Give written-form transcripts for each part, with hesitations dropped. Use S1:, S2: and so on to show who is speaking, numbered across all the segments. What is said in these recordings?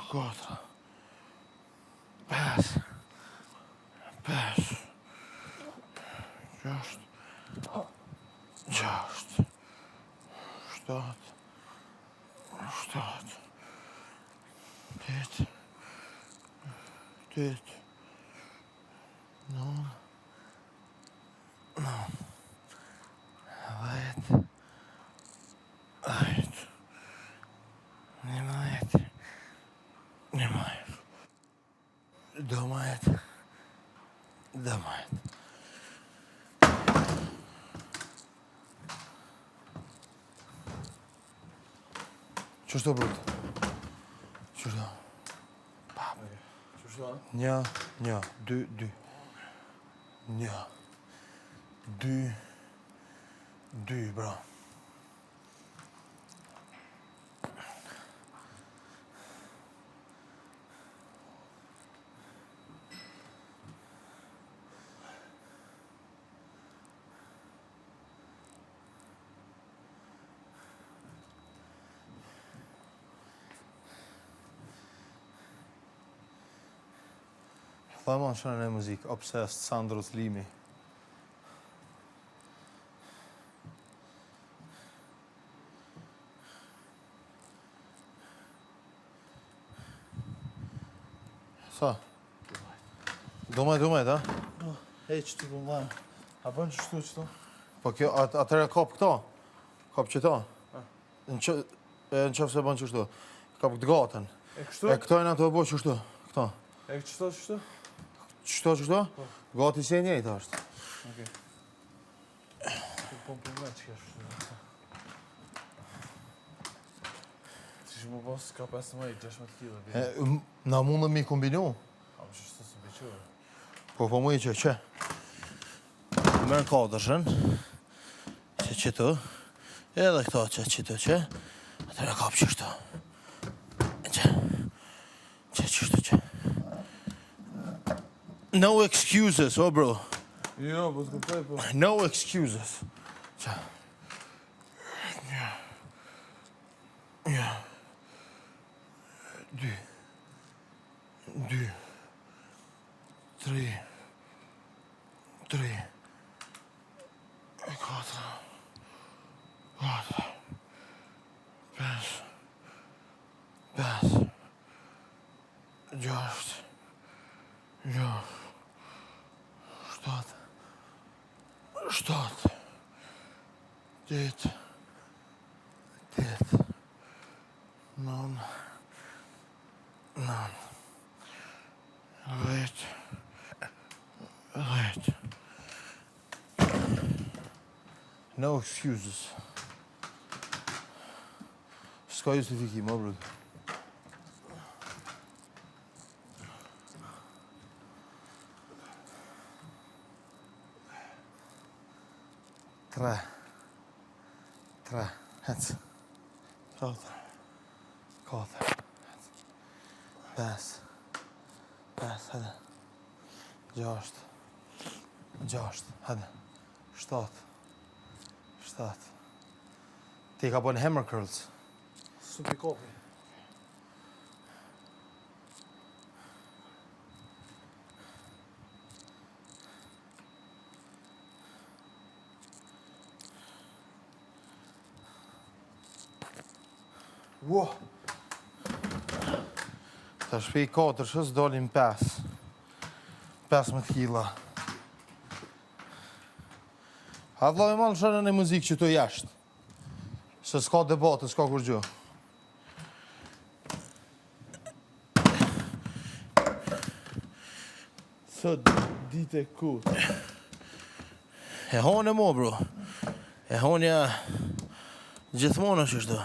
S1: 4, 5, 6, 7, 8, 9, 10. Qështu brut? Qështu?
S2: Qështu?
S1: 1, 1, 2, 2. 1, 2, 2, bra. Thama shërën e muzik, Obsessed, Sandros Limi. Sa? Dumajt, ha?
S2: Heq të po mdhanë. A bën qështu?
S1: Po kjo, atëre kap këta? Kap qëta? Në qëfë se bën qështu? Kap këtë gatën.
S2: E kështu?
S1: E këtojnë ato e bo qështu? Këta.
S2: E qështu?
S1: Qështu? Gati si e njejtë është.
S2: Okej. Po me që kështë. Që që më posë ka 15-16 kg.
S1: Na mundëm mi kombinu?
S2: A më qështu së beqërë.
S1: Po mu i që. Mërë katërshën. Që tu. Edhe këta që tu që. Atër e kap qështu. Që qështu që. No excuses, oh bro.
S2: Jo, po të kuptoj, po.
S1: No excuses. Qa. Ja. 2, 3, 4, 5, 6, 7, 8, 9, 10. No excuses. S'ka justifikim, o brud. Tre. Hec. 4. 5, hajde. 6, hajde. 7. Ti ka bën hammer curls.
S2: Supi kopi. Wow.
S1: Ta shpej 4 dolin 5. 15 kila. Ha vllai më shërën e muzikë që tu jashtë. Se s'ka debate, s'ka kur gjë.
S2: Thot dite ku.
S1: E hone mo, bro. E honja gjithmonë është kështu.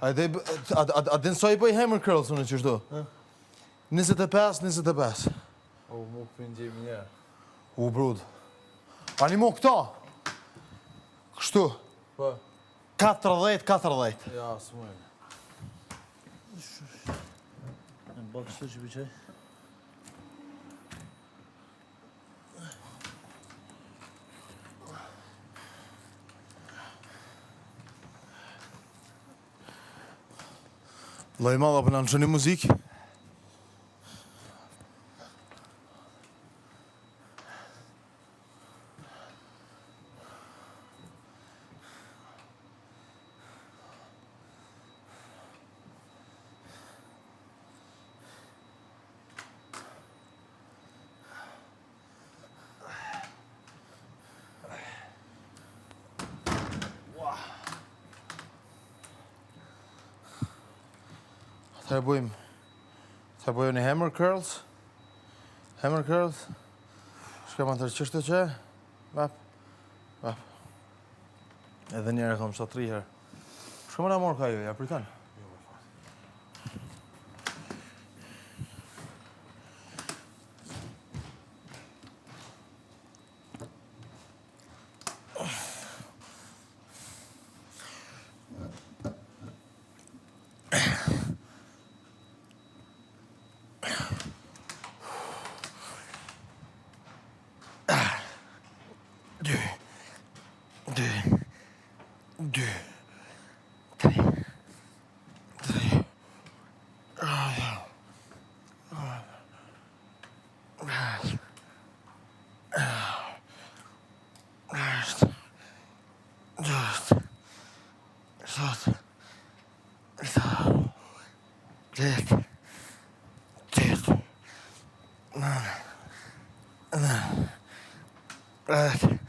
S1: A din sa I bëj hammer curls unë qështu? 25.
S2: O, mu këpin gjemi njerë.
S1: U brud. Ani mo këta? Kështu?
S2: Po,
S1: 40.
S2: ja, s'mojnë.
S1: Në bakë kështu që bëqaj? Loj madha për në në qëni muzikë? Të bëjmë një hammer curls. Shka më tërë qështu që? Vap. Edhe njerë e kom sot 3 herë. Shka më në morë ka ju, ja pritan? Right.